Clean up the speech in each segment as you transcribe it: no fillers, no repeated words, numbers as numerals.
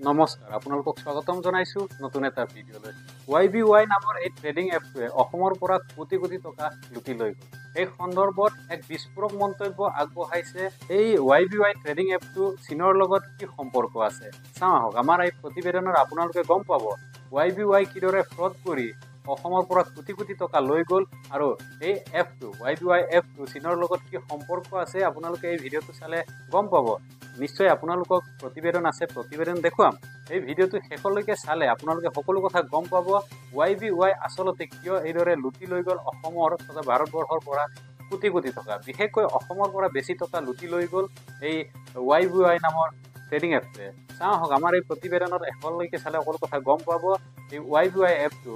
নমস্কাৰ আপোনালোকক স্বাগতম জনাইছো নতুন এটা ভিডিঅ'লৈ YBY নামৰ এই ট্ৰেডিং এপটোৱে অসমৰ পৰা কোটি কোটি টকা লুটি লৈ গ'ল এই সন্দৰ্ভত এক বিস্ফোৰক মন্তব্য আগবঢ়াইছে এই YBY ট্ৰেডিং এপটো চীনৰ লগত কি সম্পৰ্ক আছে চাওঁ আহক আমাৰ এই প্ৰতিবেদনত আপোনালোকে গম পাব YBY কিদৰে ফ্ৰড কৰি অসমৰ পৰা কোটি কোটি টকা লৈ গ'ল আৰু এই এপটো YBY এপটো চীনৰ লগত কি সম্পৰ্ক আছে আপোনালোকে এই ভিডিঅ'টো চালে গম পাব নিশ্চয় আপোনালোকক প্ৰতিবেদন আছে প্ৰতিবেদন দেখুৱাম এই ভিডিঅ'টো শেষলৈকে চালে আপোনালোকে সকলো কথা গম পাব YBY আচলতে কিয় এইদৰে লুটি লৈ গ'ল অসমৰ তথা ভাৰতবৰ্ষৰ পৰা কোটি কোটি টকা বিশেষকৈ অসমৰ পৰা বেছি টকা লুটি লৈ গ'ল এই YBY নামৰ ট্ৰেডিং এপটোৱে চাওঁ আহক আমাৰ এই প্ৰতিবেদনত শেষলৈকে চালে সকলো কথা গম পাব এই YBY এপটো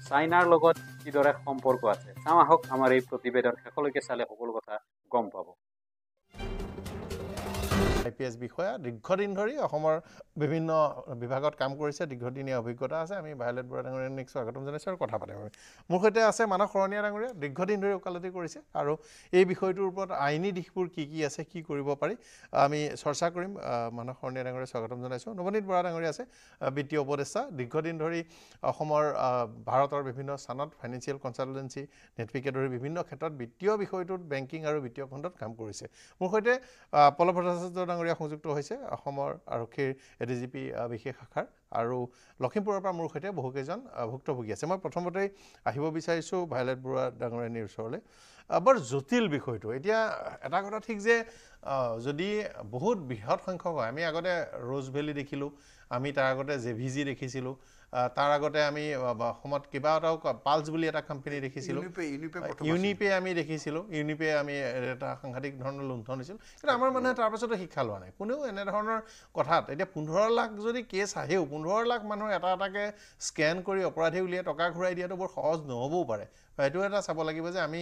চাইনাৰ লগত কিদৰে সম্পৰ্ক আছে চাওঁ আহক আমাৰ এই প্ৰতিবেদন শেষলৈকে চালে সকলো কথা গম পাব IPS বিষয়া দীৰ্ঘদিন ধৰি অসমৰ বিভিন্ন বিভাগত কাম কৰিছে দীৰ্ঘদিনীয়া অভিজ্ঞতা আছে আমি ভায়লেট বৰা ডাঙৰীয়াক স্বাগতম জনাইছোঁ আৰু কথা পাতিম মোৰ সৈতে আছে মানস শৰণীয়া ডাঙৰীয়া দীৰ্ঘদিন ধৰি ওকালতি কৰিছে আৰু এই বিষয়টোৰ ওপৰত আইনী দিশবোৰ কি আছে কি কৰিব পাৰি আমি চৰ্চা কৰিম মানস শৰণীয়া ডাঙৰীয়াক স্বাগতম জনাইছোঁ নৱনীত বৰা ডাঙৰীয়া আছে বিত্তীয় উপদেষ্টা দীৰ্ঘদিন ধৰি অসমৰ ভাৰতৰ বিভিন্ন স্থানত ফাইনেন্সিয়েল কনচালটেন্সি নেটৱিকে ধৰি বিভিন্ন ক্ষেত্ৰত বিত্তীয় বিষয়টোত বেংকিং আৰু বিত্তীয় খণ্ডত কাম কৰিছে মোৰ সৈতে পল্লৱ ভট্টাচাৰ্য ডাঙৰীয়া সংযুক্ত হৈছে অসমৰ আৰক্ষীৰ ADGP বিশেষ শাখাৰ আৰু লখিমপুৰৰ পৰা মোৰ সৈতে বহুকেইজন ভুক্তভোগী আছে মই প্ৰথমতেই আহিব বিচাৰিছোঁ ভায়লেট বৰুৱা ডাঙৰীয়াৰ ওচৰলৈ বৰ জটিল বিষয়টো এতিয়া এটা কথা ঠিক যে যদি বহুত বৃহৎ সংখ্যক হয় আমি আগতে ৰ'জ ভেলি দেখিলোঁ আমি তাৰ আগতে JVG দেখিছিলোঁ তাৰ আগতে আমি অসমত কিবা এটা পালছ বুলি এটা কোম্পানী দেখিছিলোঁ ইউনিপে আমি দেখিছিলোঁ ইউনিপে আমি এটা সাংঘাতিক ধৰণৰ লুণ্ঠন হৈছিল কিন্তু আমাৰ মানুহে তাৰ পাছতো শিক্ষা লোৱা নাই কোনেও এনেধৰণৰ কথাত এতিয়া 15 লাখ যদি কেছ আহেও 15 লাখ মানুহৰ এটা এটাকৈ স্কেন কৰি অপৰাধী উলিয়াই টকা ঘূৰাই দিয়াটো বৰ সহজ নহ'বও পাৰে এইটো এটা চাব লাগিব যে আমি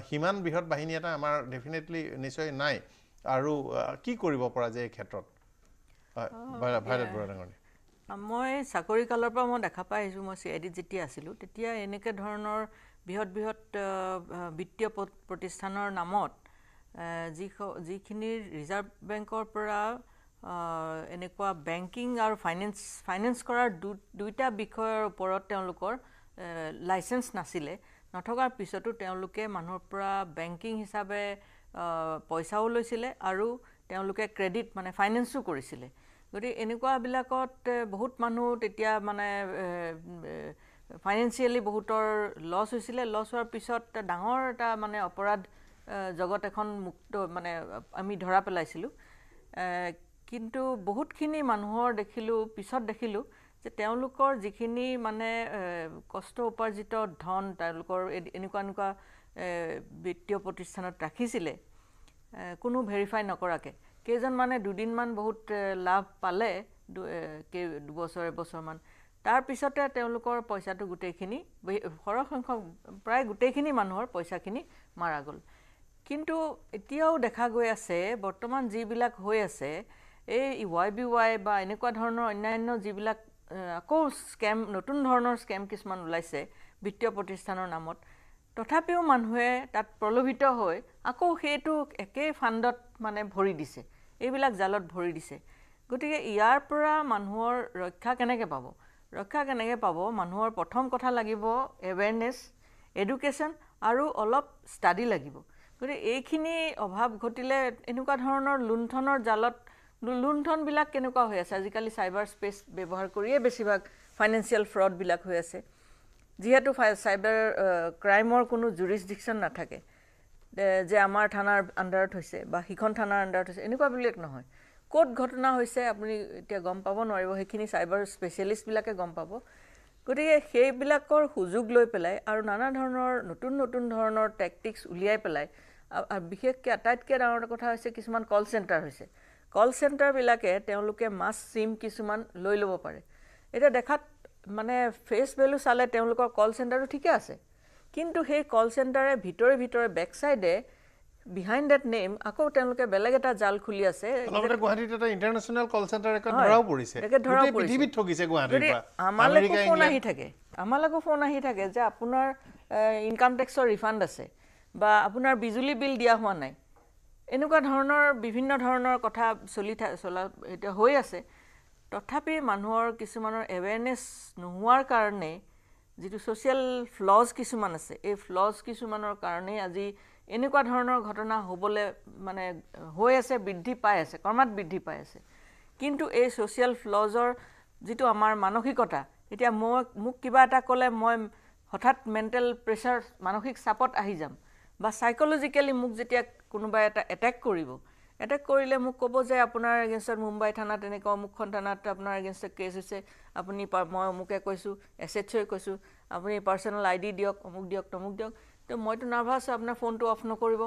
সিমান বৃহৎ বাহিনী এটা আমাৰ ডেফিনেটলি নিশ্চয় নাই আৰু কি কৰিব পৰা যায় এই ক্ষেত্ৰত ভায়লেট বৰা ডাঙৰীয়া মই চাকৰি কালৰ পৰা মই দেখা পাই আহিছোঁ মই CID যেতিয়া আছিলোঁ তেতিয়া এনেকৈ ধৰণৰ বৃহৎ বিত্তীয় প্ৰতিষ্ঠানৰ নামত যিখিনি ৰিজাৰ্ভ বেংকৰ পৰা এনেকুৱা বেংকিং আৰু ফাইনেন্স কৰাৰ দুইটা বিষয়ৰ ওপৰত তেওঁলোকৰ লাইচেন্স নাছিলে নথকাৰ পিছতো তেওঁলোকে মানুহৰ পৰা বেংকিং হিচাপে পইচাও লৈছিলে আৰু তেওঁলোকে ক্ৰেডিট মানে ফাইনেন্সো কৰিছিলে গতিকে এনেকুৱাবিলাকত বহুত মানুহ তেতিয়া মানে ফাইনেন্সিয়েলি বহুতৰ লছ হৈছিলে লছ হোৱাৰ পিছত ডাঙৰ এটা মানে অপৰাধ জগত এখন মুক্ত মানে আমি ধৰা পেলাইছিলোঁ কিন্তু বহুতখিনি মানুহৰ পিছত দেখিলোঁ যে তেওঁলোকৰ যিখিনি মানে কষ্ট উপাৰ্জিত ধন তেওঁলোকৰ এনেকুৱা বিত্তীয় প্ৰতিষ্ঠানত ৰাখিছিলে কোনো ভেৰিফাই নকৰাকৈ কেইজন মানে দুদিনমান বহুত লাভ পালে দুবছৰ এবছৰমান তাৰ পিছতে তেওঁলোকৰ পইচাটো গোটেইখিনি সৰহ সংখ্যক প্ৰায় গোটেইখিনি মানুহৰ পইচাখিনি মাৰা গ'ল কিন্তু এতিয়াও দেখা গৈ আছে বৰ্তমান যিবিলাক হৈ আছে এই YBY বা এনেকুৱা ধৰণৰ অন্যান্য যিবিলাক আকৌ নতুন ধৰণৰ স্কেম কিছুমান ওলাইছে বিত্তীয় প্ৰতিষ্ঠানৰ নামত তথাপিও মানুহে তাত প্ৰলোভিত হৈ আকৌ সেইটো একেই ফাণ্ডত মানে ভৰি দিছে এইবিলাক জালত ভৰি দিছে গতিকে ইয়াৰ পৰা মানুহৰ ৰক্ষা কেনেকৈ পাব মানুহৰ প্ৰথম কথা লাগিব এৱেৰনেছ এডুকেশ্যন আৰু অলপ ষ্টাডি লাগিব গতিকে এইখিনি অভাৱ ঘটিলে এনেকুৱা ধৰণৰ লুণ্ঠনৰ জালত লুণ্ঠনবিলাক কেনেকুৱা হৈ আছে আজিকালি চাইবাৰ স্পেচ ব্যৱহাৰ কৰিয়ে বেছিভাগ ফাইনেন্সিয়েল ফ্ৰডবিলাক হৈ আছে যিহেতু চাইবাৰ ক্ৰাইমৰ কোনো জুৰিছডিকশ্যন নাথাকে যে আমাৰ থানাৰ আণ্ডাৰত হৈছে বা সিখন থানাৰ আণ্ডাৰত হৈছে এনেকুৱা বিলাক নহয় ক'ত ঘটনা হৈছে আপুনি এতিয়া গম পাব নোৱাৰিব সেইখিনি চাইবাৰ স্পেচিয়েলিষ্টবিলাকে গম পাব গতিকে সেইবিলাকৰ সুযোগ লৈ পেলাই আৰু নানা ধৰণৰ নতুন ধৰণৰ টেকটিক্স উলিয়াই পেলাই আৰু বিশেষকৈ আটাইতকৈ ডাঙৰ কথা হৈছে কিছুমান কল চেণ্টাৰ হৈছে কল চেণ্টাৰবিলাকে তেওঁলোকে মাছ চিম কিছুমান লৈ ল'ব পাৰে এতিয়া দেখাত মানে ফেচ ভেলু চালে তেওঁলোকৰ কল চেণ্টাৰটো ঠিকে আছে কিন্তু সেই কল চেণ্টাৰে ভিতৰে বেক চাইডে behind that name আকৌ তেওঁলোকে বেলেগ এটা জাল খুলি আছে অলপতে গুৱাহাটীত এটা ইন্টাৰনেশ্যনেল কল চেণ্টাৰ এখন ধৰাও পৰিছে গোটেই পৃথিৱীত ঠগিছে গুৱাহাটীৰ পৰা আমালৈকো ফোন আহি থাকে যে আপোনাৰ ইনকাম টেক্সৰ ৰিফাণ্ড আছে বা আপোনাৰ বিজুলী বিল দিয়া হোৱা নাই এনেকুৱা ধৰণৰ বিভিন্ন ধৰণৰ কথা চলা এটা হৈ আছে তথাপি মানুহৰ কিছুমানৰ এৱেৰনেছ নোহোৱাৰ কাৰণে যিটো ছ'চিয়েল ফ্লজ কিছুমান আছে এই ফ্লজ কিছুমানৰ কাৰণে আজি এনেকুৱা ধৰণৰ ঘটনা হ'বলৈ মানে হৈ আছে, বৃদ্ধি পাই আছে, ক্ৰমাৎ বৃদ্ধি পাই আছে। কিন্তু এই ছ'চিয়েল ফ্লজৰ যিটো আমাৰ মানসিকতা, এতিয়া মোক কিবা এটা ক'লে মই হঠাৎ মেণ্টেল প্ৰেছাৰ, মানসিক চাপত আহি যাম, বা চাইক'লজিকেলি মোক যেতিয়া কোনোবাই এটা এটেক কৰিলে মোক ক'ব যে আপোনাৰ এগেইনষ্টত মুম্বাই থানাত এনেকুৱা অমুকখন থানাত আপোনাৰ এগেইনষ্টত কেছ হৈছে, আপুনি মই অমুকে কৈছোঁ, SHOই কৈছোঁ, আপুনি পাৰ্চনেল ID দিয়ক, অমুক দিয়ক, তমুক দিয়ক। তো মইতো নাৰ্ভাছ, আপোনাৰ ফোনটো অফ নকৰিব।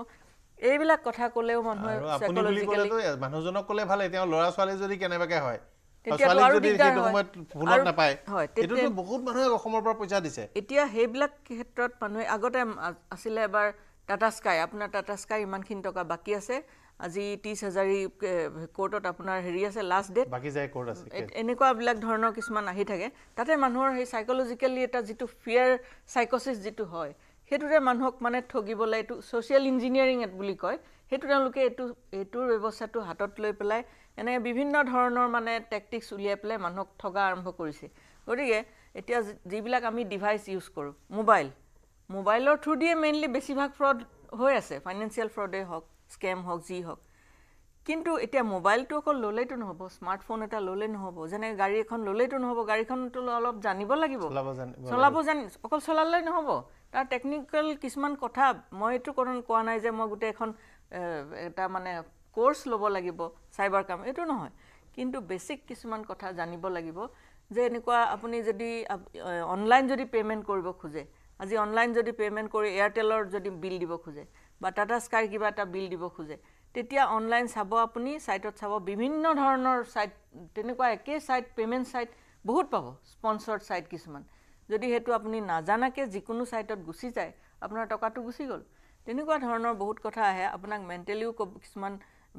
এইবিলাক কথা ক'লেও মানুহে চাইক'লজিকেলি মানুহজনক ক'লে ভাল, তেওঁ ল'ৰা ছোৱালী যদি কেনেবাকৈ হয়, তেতিয়াতো আৰু দিগদাৰ হয়। এতিয়াতো বহুত মানুহে অসমৰ পৰা পইচা দিছে। এতিয়া সেইবিলাক ক্ষেত্ৰত মানুহে আগতে আছিলে এবাৰ টাটা স্কাই, আপোনাৰ টাটা স্কাই ইমানখিনি টকা বাকী আছে, আজি 30,000 কোৰ্টত আপোনাৰ হেৰি আছে, লাষ্ট ডেট বাকী যায় কোৰ্ট আছে, এনেকুৱাবিলাক ধৰণৰ কিছুমান আহি থাকে। তাতে মানুহৰ সেই চাইক'লজিকেলি এটা যিটো ফিয়াৰ চাইক'চিছ যিটো হয়, সেইটোতে মানুহক মানে ঠগিবলৈ, এইটো ছ'চিয়েল ইঞ্জিনিয়াৰিং বুলি কয়, সেইটো তেওঁলোকে এইটোৰ ব্যৱস্থাটো হাতত লৈ পেলাই এনে বিভিন্ন ধৰণৰ মানে টেকটিক্স উলিয়াই পেলাই মানুহক ঠগা আৰম্ভ কৰিছে। গতিকে এতিয়া যিবিলাক আমি ডিভাইচ ইউজ কৰোঁ, মোবাইলৰ থ্ৰু দিয়ে মেইনলি বেছিভাগ ফ্ৰড হৈ আছে, ফাইনেন্সিয়েল ফ্ৰডেই হওক, স্কেম হওক, যি হওক। কিন্তু এতিয়া মোবাইলটো অকল ল'লেইতো নহ'ব, স্মাৰ্টফোন এটা ল'লেই নহ'ব, যেনে গাড়ী এখন ল'লেইতো নহ'ব, গাড়ীখনতো অলপ জানিব লাগিব, অকল চলালেই নহ'ব, তাৰ টেকনিকেল কিছুমান কথা। মই এইটো কোৱা নাই যে মই গোটেই এখন এটা মানে কোৰ্চ ল'ব লাগিব চাইবাৰ কাম, এইটো নহয়। কিন্তু বেছিক কিছুমান কথা জানিব লাগিব, যে এনেকুৱা আপুনি যদি অনলাইন যদি পে'মেণ্ট কৰিব খোজে, আজি অনলাইন যদি পে'মেণ্ট কৰি এয়াৰটেলৰ যদি বিল দিব খোজে বা টাটা স্কাইৰ কিবা এটা বিল দিব খোজে, তেতিয়া অনলাইন চাব, আপুনি ছাইটত চাব, বিভিন্ন ধৰণৰ ছাইট, তেনেকুৱা একেই ছাইট, পে'মেণ্ট ছাইট বহুত পাব, স্পনচৰ্ড ছাইট কিছুমান। যদি সেইটো আপুনি নাজানাকৈ যিকোনো ছাইটত গুচি যায়, আপোনাৰ টকাটো গুচি গ'ল। তেনেকুৱা ধৰণৰ বহুত কথা আহে। আপোনাক মেণ্টেলিও কিছুমান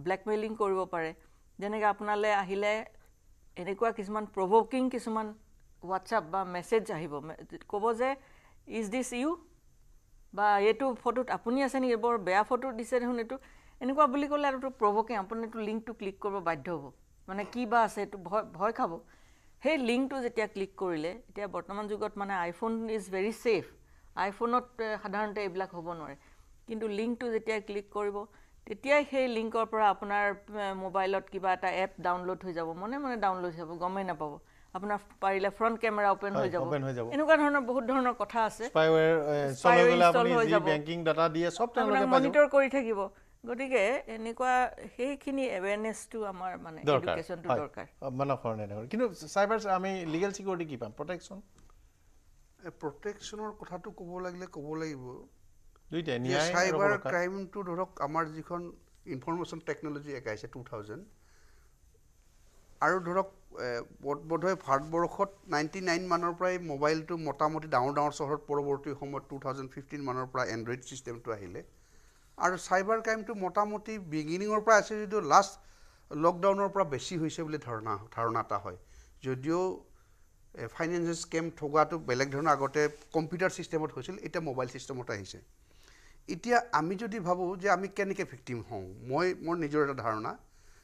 ব্লেকমেইলিং কৰিব পাৰে, যেনেকৈ আপোনালৈ আহিলে এনেকুৱা কিছুমান প্ৰভ'কিং কিছুমান হোৱাটছআপ বা মেছেজ আহিব, ক'ব যে ইজ দিছ ইউ, বা এইটো ফটোত আপুনি আছে নেকি, বৰ বেয়া ফটো দিছে দেখোন এইটো, এনেকুৱা বুলি ক'লে আৰু প্ৰভ'কিং, আপুনি এইটো লিংকটো ক্লিক কৰিব বাধ্য হ'ব, মানে কি বা আছে এইটো ভয় খাব। সেই লিংকটো যেতিয়া ক্লিক কৰিলে, এতিয়া বৰ্তমান যুগত মানে আইফোন ইজ ভেৰি ছেফ, আইফোনত সাধাৰণতে এইবিলাক হ'ব নোৱাৰে, কিন্তু লিংকটো যেতিয়া ক্লিক কৰিব, তেতিয়াই সেই লিংকৰ পৰা আপোনাৰ মোবাইলত কিবা এটা এপ ডাউনলোড হৈ যাব, মনে ডাউনলোড হৈ যাব, গমেই নাপাব। আপোনাৰ পাৰিলে ফ্ৰণ্ট কেমেৰা অপেন হৈ যাব, এনেকুৱা ধৰণৰ বহুত ধৰণৰ কথা আছে, মনিটৰ কৰি থাকিব। গতিকে এনেকুৱা সেইখিনি এৱেৰনেছটো আমাৰ মানে এডুকেশ্যনটো দৰকাৰ। কিন্তু চাইবাৰ আমি লিগেল ছিকিউৰিটি কি পাম, প্ৰটেকশ্যনৰ কথাটো ক'ব লাগিব, দুইটাই চাইবাৰ ক্ৰাইমটো ধৰক আমাৰ যিখন ইনফৰমেশ্যন টেকন'লজি এক্ট আহিছে 2000, আৰু ধৰক বোধহয় ভাৰতবৰ্ষত 99 মানৰ পৰাই মোবাইলটো মোটামুটি ডাঙৰ চহৰত পৰৱৰ্তী সময়ত 2015 মানৰ পৰা এণ্ড্ৰইড ছিষ্টেমটো আহিলে। আৰু চাইবাৰ ক্ৰাইমটো মোটামুটি বিগিনিঙৰ পৰা আছে, যদিও লাষ্ট লকডাউনৰ পৰা বেছি হৈছে বুলি ধাৰণা এটা হয়। যদিও ফাইনেন্সিয়েল স্কেম ঠগোৱাটো বেলেগ ধৰণৰ আগতে কম্পিউটাৰ ছিষ্টেমত হৈছিল, এতিয়া মোবাইল ছিষ্টেমত আহিছে। এতিয়া আমি যদি ভাবোঁ যে আমি কেনেকৈ ভিক্টিম হওঁ, মোৰ নিজৰ এটা ধাৰণা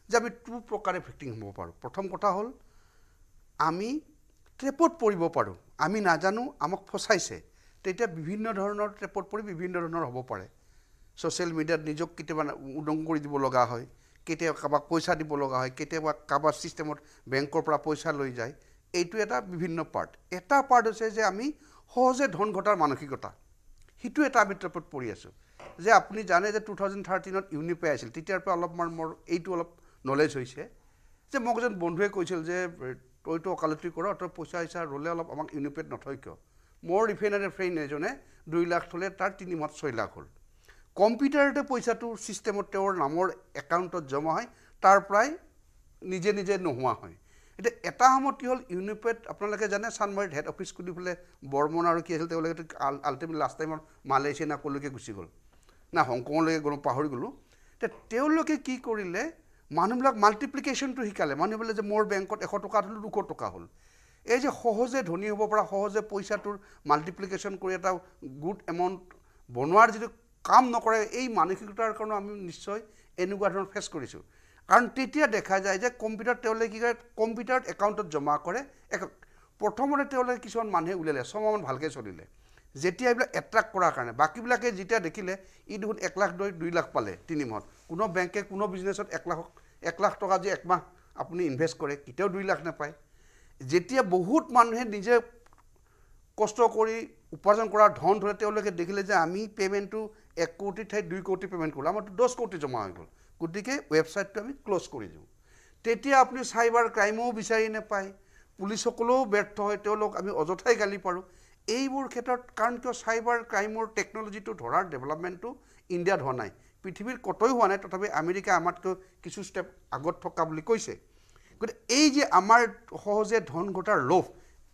যে আমি 2 প্ৰকাৰে ভিক্টিম হ'ব পাৰোঁ। প্ৰথম কথা হ'ল আমি ট্ৰেপত পৰিব পাৰোঁ, আমি নাজানো, আমাক ফচাইছে, তেতিয়া বিভিন্ন ধৰণৰ ট্ৰেপত পৰি বিভিন্ন ধৰণৰ হ'ব পাৰে। ছ'চিয়েল মিডিয়াত নিজক কেতিয়াবা উদং কৰি দিব লগা হয়, কেতিয়াবা কাৰোবাক পইচা দিব লগা হয়, কেতিয়াবা কাৰোবাৰ ছিষ্টেমত বেংকৰ পৰা পইচা লৈ যায়। এইটো এটা বিভিন্ন পাৰ্ট। এটা পাৰ্ট হৈছে যে আমি সহজে ধন ঘটাৰ মানসিকতা, সেইটো এটা আমি ট্ৰেপত পৰি আছোঁ। যে আপুনি জানে যে 2013ত ইউনিপে আছিল, তেতিয়াৰ পৰা অলপমান মোৰ এইটো অলপ নলেজ হৈছে যে মোক এজন বন্ধুৱে কৈছিল যে তইতো ওকালতি কৰ, তই পইচা ৰ'লে অলপ আমাক ইউনিপেত নথয় কিয়। মোৰ ৰিফাইনাৰী ফ্ৰেণ্ড এজনে 2 লাখ থ'লে, তাৰ 3 মাহত 6 লাখ হ'ল। কম্পিউটাৰতে পইচাটো ছিষ্টেমত তেওঁৰ নামৰ একাউণ্টত জমা হয়, তাৰ পৰাই নিজে নোহোৱা হয়। এতিয়া এটা সময়ত কি হ'ল, ইউনিপেত আপোনালোকে জানে চানমাৰীত হেড অফিচ খুলি পেলাই বৰ্মন আৰু কি আছিল, তেওঁলোকে আল্টিমেটলি লাষ্ট টাইমত মালয়েছিয়া না ক'লৈকে গুচি গ'ল, না হংকঙলৈকে গ'লোঁ, পাহৰি গ'লোঁ। এতিয়া তেওঁলোকে কি কৰিলে, মানুহবিলাক মাল্টিপ্লিকেশ্যনটো শিকালে, মানুহবিলাকে যে মোৰ বেংকত 100 টকা থ'লোঁ 200 টকা হ'ল। এই যে সহজে ধনী হ'ব পৰা, সহজে পইচাটোৰ মাল্টিপ্লিকেশ্যন কৰি এটা গুড এমাউণ্ট বনোৱাৰ যিটো কাম নকৰে, এই মানসিকতাৰ কাৰণে আমি নিশ্চয় এনেকুৱা ধৰণৰ ফেচ কৰিছোঁ। কাৰণ তেতিয়া দেখা যায় যে কম্পিউটাৰ তেওঁলোকে কি কৰে কম্পিউটাৰত একাউণ্টত জমা কৰে প্ৰথমতে তেওঁলোকে কিছুমান মানুহে উলিয়ালে 6 মাহমান ভালকৈ চলিলে যেতিয়া এইবিলাক এট্ৰাক্ট কৰাৰ কাৰণে বাকীবিলাকে যেতিয়া দেখিলে ই দেখোন 1 লাখ 2 লাখ পালে 3 মাহত কোনো বেংকে কোনো বিজনেছত 1 লাখ টকা যে একমাহ আপুনি ইনভেষ্ট কৰে কেতিয়াও 2 লাখ নাপায় যেতিয়া বহুত মানুহে নিজে কষ্ট কৰি উপাৰ্জন কৰা ধন ধৰে তেওঁলোকে দেখিলে যে আমি পেমেণ্টটো 1 কোটি ঠাইত 2 কোটি পেমেণ্ট কৰিলোঁ আমাৰতো 10 কোটি জমা হৈ গ'ল গতিকে ৱেবছাইটটো আমি ক্ল'জ কৰি দিওঁ তেতিয়া আপুনি চাইবাৰ ক্ৰাইমো বিচাৰি নাপায় পুলিচসকলেও ব্যৰ্থ হয় তেওঁলোক আমি অযথাই গালি পাৰোঁ এইবোৰ ক্ষেত্ৰত কাৰণ কিয় চাইবাৰ ক্ৰাইমৰ টেকন'লজিটো ধৰাৰ ডেভেলপমেণ্টটো ইণ্ডিয়াত হোৱা নাই পৃথিৱীৰ ক'তোই হোৱা নাই তথাপি আমেৰিকা আমাতকৈ কিছু ষ্টেপ আগত থকা বুলি কৈছে গতিকে এই যে আমাৰ সহজে ধন ঘটাৰ লোভ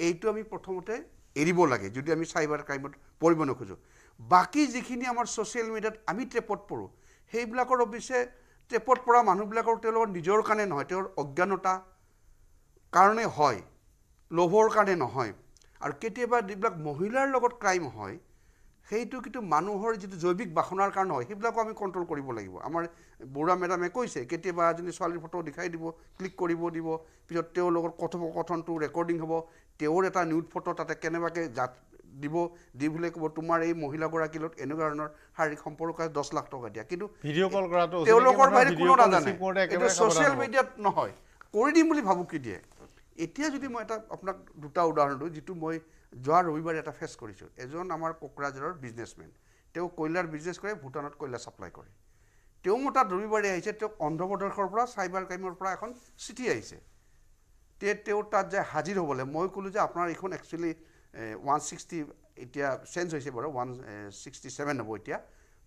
এইটো আমি প্ৰথমতে এৰিব লাগে যদি আমি চাইবাৰ ক্ৰাইমত পৰিব নোখোজোঁ বাকী যিখিনি আমাৰ ছ'চিয়েল মিডিয়াত আমি ট্ৰেপত পৰোঁ সেইবিলাকৰ অৱশ্যে ট্ৰেপত পৰা মানুহবিলাকৰ তেওঁলোকৰ নিজৰ কাৰণে নহয় তেওঁৰ অজ্ঞানতা কাৰণে হয় লোভৰ কাৰণে নহয় আৰু কেতিয়াবা যিবিলাক মহিলাৰ লগত ক্ৰাইম হয় সেইটো কিন্তু মানুহৰ যিটো জৈৱিক বাসনাৰ কাৰণে হয় সেইবিলাকো আমি কণ্ট্ৰল কৰিব লাগিব আমাৰ বুঢ়া মেডামে কৈছে কেতিয়াবা এজনী ছোৱালীৰ ফটো দেখাই দিব ক্লিক কৰিব দিব পিছত তেওঁৰ লগত কথোপকথনটো ৰেকৰ্ডিং হ'ব তেওঁৰ এটা নিউড ফটো তাতে কেনেবাকৈ দিব দি বুলি ক'ব তোমাৰ এই মহিলাগৰাকীৰ লগত এনেকুৱা ধৰণৰ শাৰীৰিক সম্পৰ্ক 10 লাখ টকা দিয়া কিন্তু ভিডিঅ' কল কৰাটো তেওঁলোকৰ বাহিৰে কোনো নাজানে এইটো ছ'চিয়েল মিডিয়াত নহয় কৰি দিম বুলি ভাবুকি দিয়ে এতিয়া যদি মই এটা আপোনাক দুটা উদাহৰণ দিওঁ যিটো মই যোৱা ৰবিবাৰে এটা ফেচ কৰিছোঁ এজন আমাৰ কোকৰাঝাৰৰ বিজনেছমেন তেওঁ কয়লাৰ বিজনেছ কৰে ভূটানত কয়লা ছাপ্লাই কৰে তেওঁ মোৰ তাত ৰবিবাৰে আহিছে তেওঁক অন্ধ্ৰপ্ৰদেশৰ পৰা চাইবাৰ ক্ৰাইমৰ পৰা এখন চিঠি আহিছে তেওঁ তাত যায় হাজিৰ হ'বলৈ মই ক'লোঁ যে আপোনাৰ এইখন একচুৱেলি 160 এতিয়া চেঞ্জ হৈছে বাৰু 167 হ'ব এতিয়া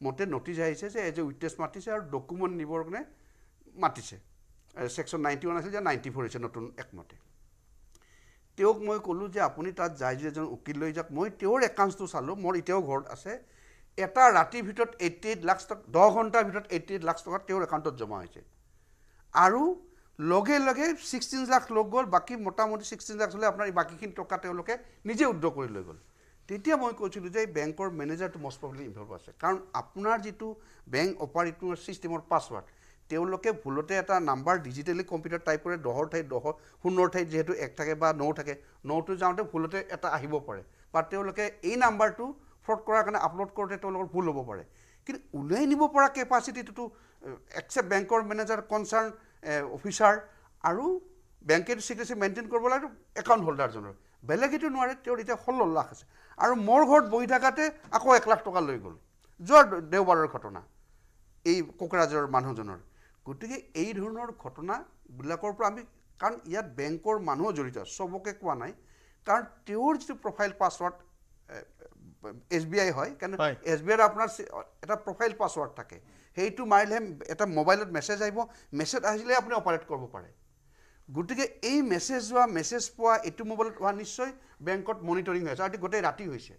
মতে নটিচ আহিছে যে এজ এ উইটনেছ মাতিছে আৰু ডকুমেণ্ট নিবৰ কাৰণে মাতিছে ছেকশ্যন 91 আছিল যে 94 হৈছে নতুন একমতে তেওঁক মই ক'লোঁ যে আপুনি তাত যায় যদি এজন উকিল লৈ যাওক মই তেওঁৰ একাউণ্টটো চালোঁ মোৰ এতিয়াও ঘৰত আছে এটা ৰাতিৰ ভিতৰত 88 লাখ টকা 10 ঘণ্টাৰ ভিতৰত 88 লাখ টকা তেওঁৰ একাউণ্টত জমা হৈছে আৰু লগে লগে 16 লাখ লগ গ'ল বাকী মোটামুটি 16 লাখ হ'লে আপোনাৰ বাকীখিনি টকা তেওঁলোকে নিজে উইথড্ৰ কৰি লৈ গ'ল তেতিয়া মই কৈছিলোঁ যে বেংকৰ মেনেজাৰটো মষ্ট প্ৰবলি ইনভলভ আছে কাৰণ আপোনাৰ যিটো বেংক অপাৰেটিং ছিষ্টেমৰ পাছৱাৰ্ড তেওঁলোকে ভুলতে এটা নাম্বাৰ ডিজিটেলি কম্পিউটাৰ টাইপ কৰে 10 ঠাইত 10 0 ঠাইত যিহেতু 1 থাকে বা 9 থাকে 9টো যাওঁতে ভুলতে এটা আহিব পাৰে বা তেওঁলোকে এই নাম্বাৰটো ফ্ৰড কৰাৰ কাৰণে আপলোড কৰোঁতে তেওঁলোকৰ ভুল হ'ব পাৰে কিন্তু উলিয়াই নিব পৰা কেপাচিটিটো এক্সেপ্ট বেংকৰ মেনেজাৰ কনচাৰ্ণ অফিচাৰ আৰু বেংকেৰ চিক্ৰেচি মেইনটেইন কৰিব লাগে একাউণ্ট হোল্ডাৰজনৰ বেলেগেতো নোৱাৰে তেওঁৰ এতিয়া 16 লাখ আছে আৰু মোৰ ঘৰত বহি থকাতে আকৌ 1 লাখ টকা লৈ গ'ল যোৱা দেওবাৰৰ ঘটনা এই কোকৰাঝাৰৰ মানুহজনৰ গতিকে এই ধৰণৰ ঘটনাবিলাকৰ পৰা আমি কাৰণ ইয়াত বেংকৰ মানুহো জড়িত চবকে কোৱা নাই কাৰণ তেওঁৰ যিটো প্ৰফাইল পাছৱাৰ্ড SBI হয় কাৰণ SBIৰ আপোনাৰ এটা প্ৰফাইল পাছৱাৰ্ড থাকে সেইটো মাৰিলে এটা মোবাইলত মেছেজ আহিব মেছেজ আহিলে আপুনি অপাৰেট কৰিব পাৰে গতিকে এই মেছেজ যোৱা মেছেজ পোৱা এইটো মোবাইলত হোৱা নিশ্চয় বেংকত মনিটৰিং হৈছে আৰু গোটেই ৰাতি হৈছে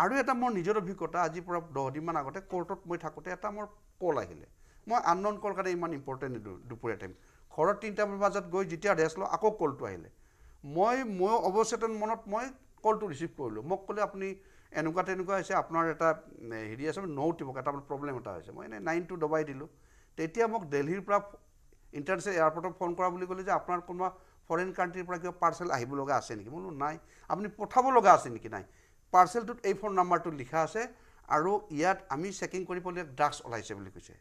আৰু এটা মোৰ নিজৰ অভিজ্ঞতা আজিৰ পৰা 10 দিনমান আগতে কোৰ্টত মই থাকোঁতে এটা মোৰ কল আহিলে মই আননন কল কাৰণে ইমান ইম্পৰ্টেণ্ট নিদিওঁ দুপৰীয়া টাইম ঘৰত 3টা বজাত গৈ যেতিয়া ৰেষ্ট লওঁ আকৌ কলটো আহিলে মই অৱচেতন মনত মই কলটো ৰিচিভ কৰিলোঁ মোক ক'লে আপুনি এনেকুৱা তেনেকুৱা হৈছে আপোনাৰ এটা হেৰি আছে টিপক এটা প্ৰব্লেম এটা হৈছে মই এনে 9টো দবাই দিলোঁ তেতিয়া মোক দিল্লীৰ পৰা ইণ্টাৰনেশ্যনেল এয়াৰপৰ্টত ফোন কৰা বুলি ক'লে যে আপোনাৰ কোনোবা ফৰেইন কাণ্ট্ৰিৰ পৰা কিবা পাৰ্চেল আহিব লগা আছে নেকি মই বোলো নাই আপুনি পঠাব লগা আছে নেকি নাই পাৰ্চেলটোত এই ফোন নাম্বাৰটো লিখা আছে আৰু ইয়াত আমি চেকিং কৰি পেলাই ড্ৰাগছ ওলাইছে বুলি কৈছে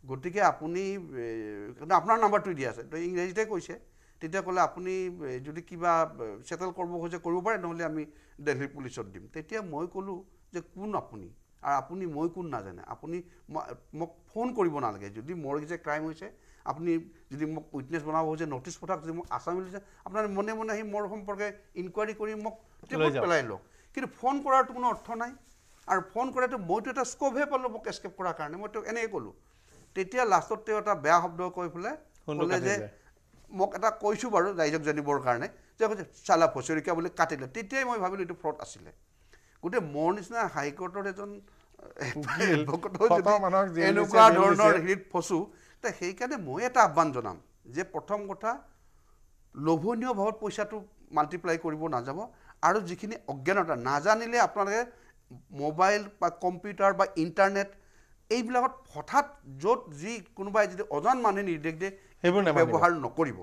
গতিকে আপুনি আপোনাৰ নাম্বাৰটো দিয়া আছে তো ইংৰাজীতে কৈছে তেতিয়া ক'লে আপুনি যদি কিবা সেটেল কৰিব খোজে কৰিব পাৰে নহ'লে আমি দিল্লী পুলিচত দিম তেতিয়া মই ক'লোঁ যে কোন আপুনি আৰু আপুনি মই কোন নাজানে আপুনি মোক ফোন কৰিব নালাগে যদি মোৰ যে ক্ৰাইম হৈছে আপুনি যদি মোক উইটনেছ বনাব খোজে নটিচ পঠাওক যদি মোক আছামী লিখে আপোনাৰ মনে মনে আহি মোৰ সম্পৰ্কে ইনকুৱাৰী কৰি মোক ট্ৰেপত পেলাই লওক কিন্তু ফোন কৰাৰটো কোনো অৰ্থ নাই আৰু ফোন কৰাটো মইতো এটা স্কোপহে পালোঁ মোক এস্কেপ কৰাৰ কাৰণে মই তেওঁক এনেকৈ ক'লোঁ তেতিয়া লাষ্টত তেওঁ এটা বেয়া শব্দ কৈ পেলাই ক'লে যে মোক এটা কৈছোঁ বাৰু ৰাইজক জানিবৰ কাৰণে যে কৈছে চালা ফচৰিকা বুলি কাটিলে তেতিয়াই মই ভাবিলোঁ এইটো ফ্ৰড আছিলে গোটেই মোৰ নিচিনা হাইকোৰ্টৰ এজন এনেকুৱা ধৰণৰ হেৰিত ফচোঁ তে সেইকাৰণে মই এটা আহ্বান জনাম যে প্ৰথম কথা লোভনীয় ভাৱত পইচাটো মাল্টিপ্লাই কৰিব নাযাব আৰু যিখিনি অজ্ঞানতা নাজানিলে আপোনালোকে মোবাইল বা কম্পিউটাৰ বা ইণ্টাৰনেট এইবিলাকত হঠাৎ য'ত যি কোনোবাই যদি অজান মানুহে নিৰ্দেশ দিয়ে সেইবোৰ ব্যৱহাৰ নকৰিব।